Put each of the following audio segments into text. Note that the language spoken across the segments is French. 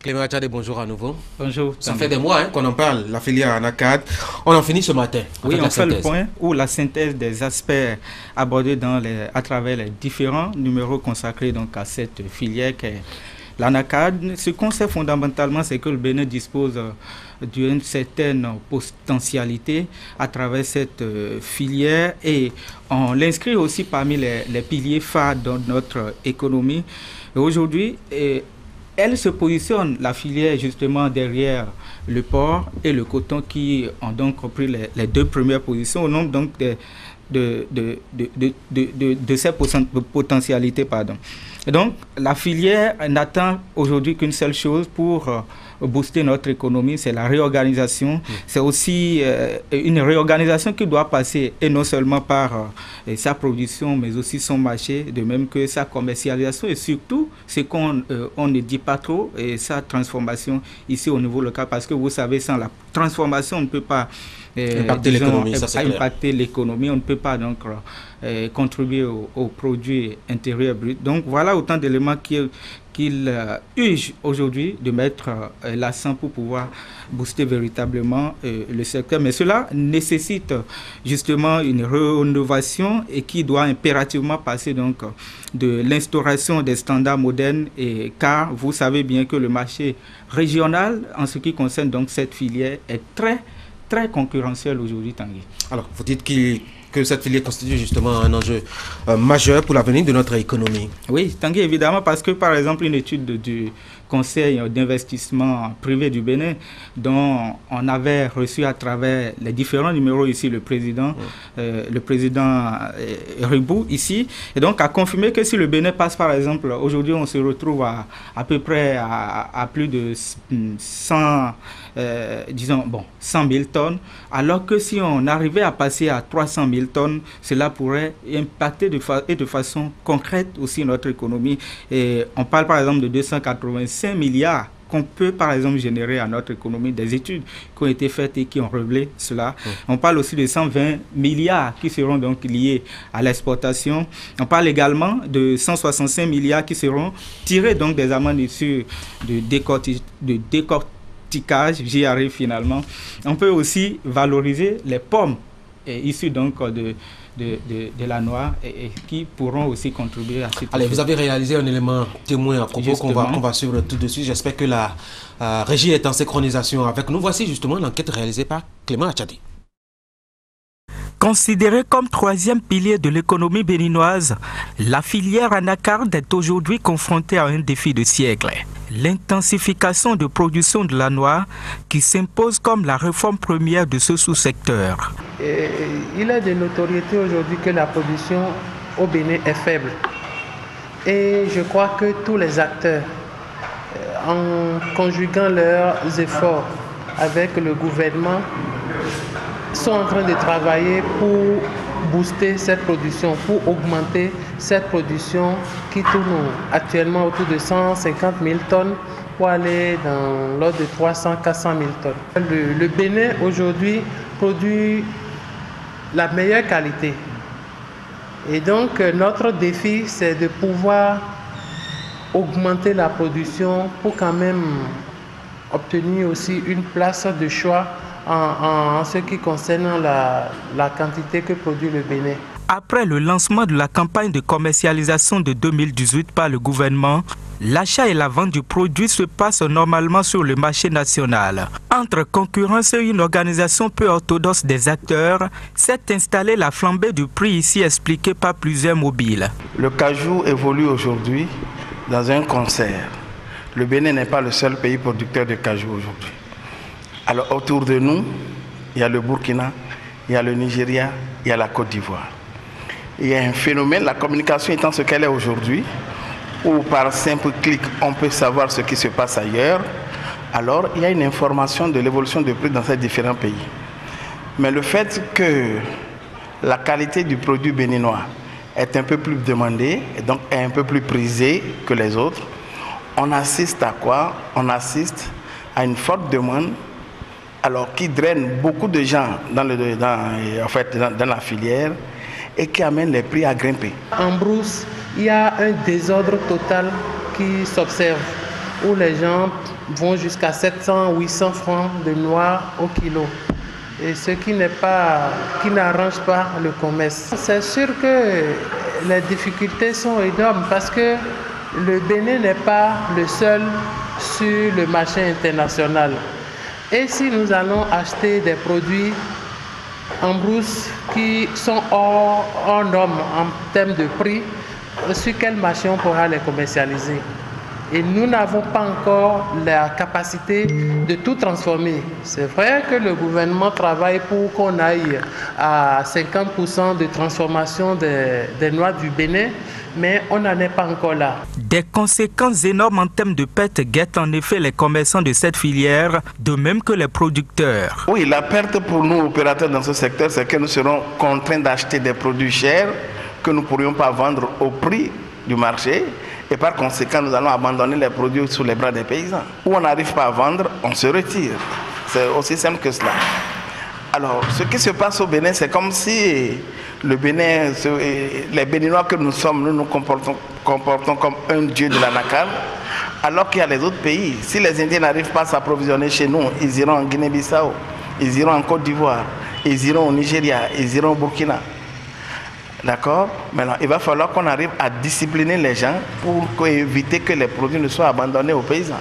Clément Achade, bonjour à nouveau. Bonjour. Ça fait des mois qu'on en parle, la filière ANACAD. On en finit ce matin. Oui, on fait le point ou la synthèse des aspects abordés à travers les différents numéros consacrés donc, à cette filière qui est l'ANACAD. Ce qu'on sait fondamentalement, c'est que le Bénin dispose d'une certaine potentialité à travers cette filière et on l'inscrit aussi parmi les piliers phares de notre économie. Et aujourd'hui, elle se positionne, la filière, justement derrière le porc et le coton qui ont donc pris les deux premières positions au nombre donc de ces potentialités. Pardon. Et donc, la filière n'attend aujourd'hui qu'une seule chose pour booster notre économie, c'est la réorganisation. C'est aussi une réorganisation qui doit passer, et non seulement par sa production, mais aussi son marché, de même que sa commercialisation et surtout, ce qu'on ne dit pas trop, et sa transformation ici au niveau local, parce que vous savez, sans la transformation, on ne peut pas impacter l'économie, on ne peut pas donc contribuer au produit intérieur brut. Donc voilà autant d'éléments qu'il urge aujourd'hui de mettre l'accent pour pouvoir booster véritablement le secteur. Mais cela nécessite justement une rénovation et qui doit impérativement passer donc de l'instauration des standards modernes, car vous savez bien que le marché régional en ce qui concerne donc cette filière est très concurrentiel aujourd'hui, Tanguy. Alors, vous dites que cette filière constitue justement un enjeu majeur pour l'avenir de notre économie. Oui, Tanguy, évidemment, parce que par exemple, une étude du Conseil d'investissement privé du Bénin, dont on avait reçu à travers les différents numéros ici le président Ribou ici, et donc a confirmé que si le Bénin passe par exemple, aujourd'hui on se retrouve à peu près à plus de 100 000 tonnes, alors que si on arrivait à passer à 300 000 tonnes, cela pourrait impacter de façon concrète aussi notre économie. Et on parle par exemple de 285 milliards qu'on peut par exemple générer à notre économie, des études qui ont été faites et qui ont révélé cela. On parle aussi de 120 milliards qui seront donc liés à l'exportation. On parle également de 165 milliards qui seront tirés donc des amendes issues de décortiquage, j'y arrive finalement. On peut aussi valoriser les pommes issues donc de la noix et qui pourront aussi contribuer à cette... Allez, vous avez réalisé un élément témoin à propos qu'on va suivre tout de suite. J'espère que la régie est en synchronisation avec nous. Voici justement l'enquête réalisée par Clément Achade. Considérée comme troisième pilier de l'économie béninoise, la filière ANACAD est aujourd'hui confrontée à un défi de siècle. L'intensification de production de la noix qui s'impose comme la réforme première de ce sous-secteur. Il est de notoriété aujourd'hui que la production au Bénin est faible. Et je crois que tous les acteurs, en conjuguant leurs efforts avec le gouvernement, sont en train de travailler pour booster cette production, pour augmenter cette production qui tourne actuellement autour de 150 000 tonnes pour aller dans l'ordre de 300-400 000 tonnes. Le Bénin aujourd'hui produit la meilleure qualité. Et donc notre défi, c'est de pouvoir augmenter la production pour quand même obtenir aussi une place de choix en ce qui concerne la quantité que produit le Bénin. Après le lancement de la campagne de commercialisation de 2018 par le gouvernement, l'achat et la vente du produit se passent normalement sur le marché national. Entre concurrence et une organisation peu orthodoxe des acteurs, s'est installée la flambée du prix ici expliquée par plusieurs mobiles. Le cajou évolue aujourd'hui dans un concert. Le Bénin n'est pas le seul pays producteur de cajou aujourd'hui. Alors autour de nous, il y a le Burkina, il y a le Nigeria, il y a la Côte d'Ivoire. Il y a un phénomène, la communication étant ce qu'elle est aujourd'hui, où par simple clic, on peut savoir ce qui se passe ailleurs. Alors il y a une information de l'évolution des prix dans ces différents pays. Mais le fait que la qualité du produit béninois est un peu plus demandée, et donc est un peu plus prisée que les autres, on assiste à quoi? On assiste à une forte demande, alors qui draine beaucoup de gens dans la filière et qui amène les prix à grimper. En brousse, il y a un désordre total qui s'observe, où les gens vont jusqu'à 700-800 francs de noix au kilo. Et ce qui n'arrange pas le commerce. C'est sûr que les difficultés sont énormes parce que le Bénin n'est pas le seul sur le marché international. Et si nous allons acheter des produits en brousse qui sont hors normes en termes de prix, sur quel marché on pourra les commercialiser? Et nous n'avons pas encore la capacité de tout transformer. C'est vrai que le gouvernement travaille pour qu'on aille à 50% de transformation des noix du Bénin, mais on n'en est pas encore là. Des conséquences énormes en termes de pertes guettent en effet les commerçants de cette filière, de même que les producteurs. Oui, la perte pour nous, opérateurs dans ce secteur, c'est que nous serons contraints d'acheter des produits chers que nous ne pourrions pas vendre au prix du marché. Et par conséquent, nous allons abandonner les produits sous les bras des paysans. Où on n'arrive pas à vendre, on se retire. C'est aussi simple que cela. Alors, ce qui se passe au Bénin, c'est comme si le Bénin, les Béninois que nous sommes, nous nous comportons comme un dieu de la NACAD, alors qu'il y a les autres pays. Si les Indiens n'arrivent pas à s'approvisionner chez nous, ils iront en Guinée-Bissau, ils iront en Côte d'Ivoire, ils iront au Nigeria, ils iront au Burkina. D'accord? Maintenant, il va falloir qu'on arrive à discipliner les gens pour éviter que les produits ne soient abandonnés aux paysans.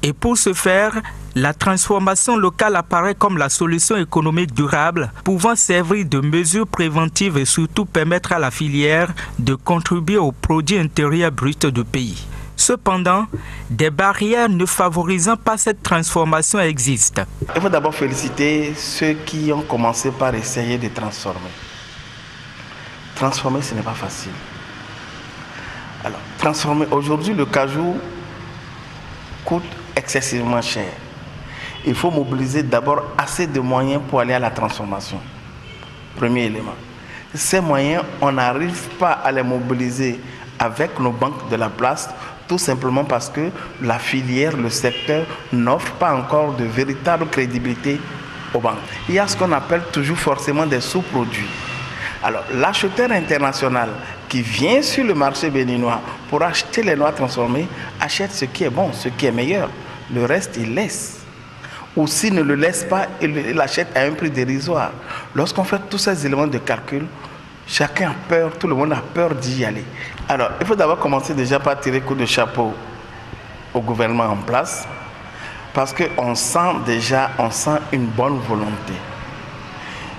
Et pour ce faire, la transformation locale apparaît comme la solution économique durable, pouvant servir de mesure préventive et surtout permettre à la filière de contribuer au produit intérieur brut du pays. Cependant, des barrières ne favorisant pas cette transformation existent. Il faut d'abord féliciter ceux qui ont commencé par essayer de transformer. Transformer, ce n'est pas facile. Alors, transformer, aujourd'hui, le cajou coûte excessivement cher. Il faut mobiliser d'abord assez de moyens pour aller à la transformation. Premier élément. Ces moyens, on n'arrive pas à les mobiliser avec nos banques de la place, tout simplement parce que la filière, le secteur, n'offre pas encore de véritable crédibilité aux banques. Il y a ce qu'on appelle toujours forcément des sous-produits. Alors, l'acheteur international qui vient sur le marché béninois pour acheter les noix transformées, achète ce qui est bon, ce qui est meilleur. Le reste, il laisse. Ou s'il ne le laisse pas, il l'achète à un prix dérisoire. Lorsqu'on fait tous ces éléments de calcul, chacun a peur, tout le monde a peur d'y aller. Alors, il faut d'abord commencer déjà par tirer coup de chapeau au gouvernement en place, parce qu'on sent une bonne volonté.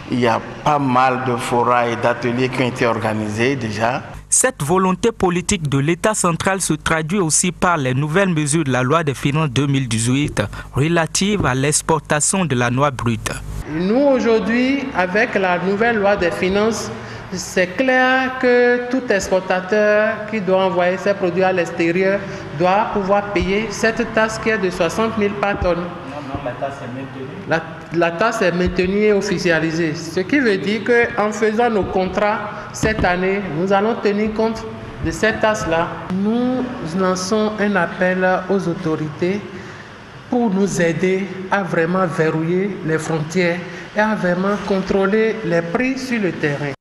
Il y a pas mal de forats et d'ateliers qui ont été organisés déjà. Cette volonté politique de l'État central se traduit aussi par les nouvelles mesures de la loi des finances 2018 relatives à l'exportation de la noix brute. Nous, aujourd'hui, avec la nouvelle loi des finances, c'est clair que tout exportateur qui doit envoyer ses produits à l'extérieur doit pouvoir payer cette taxe qui est de 60 000 par tonne. La taxe est maintenue. La taxe est maintenue et officialisée. Ce qui veut dire qu'en faisant nos contrats cette année, nous allons tenir compte de cette taxe-là. Nous lançons un appel aux autorités pour nous aider à vraiment verrouiller les frontières et à vraiment contrôler les prix sur le terrain.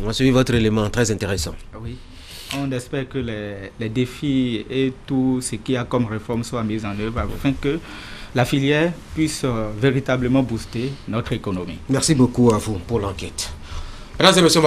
On a suivi votre élément très intéressant. Oui. On espère que les défis et tout ce qu'il y a comme réforme soient mis en œuvre afin que la filière puisse véritablement booster notre économie. Merci beaucoup à vous pour l'enquête. Mesdames et messieurs,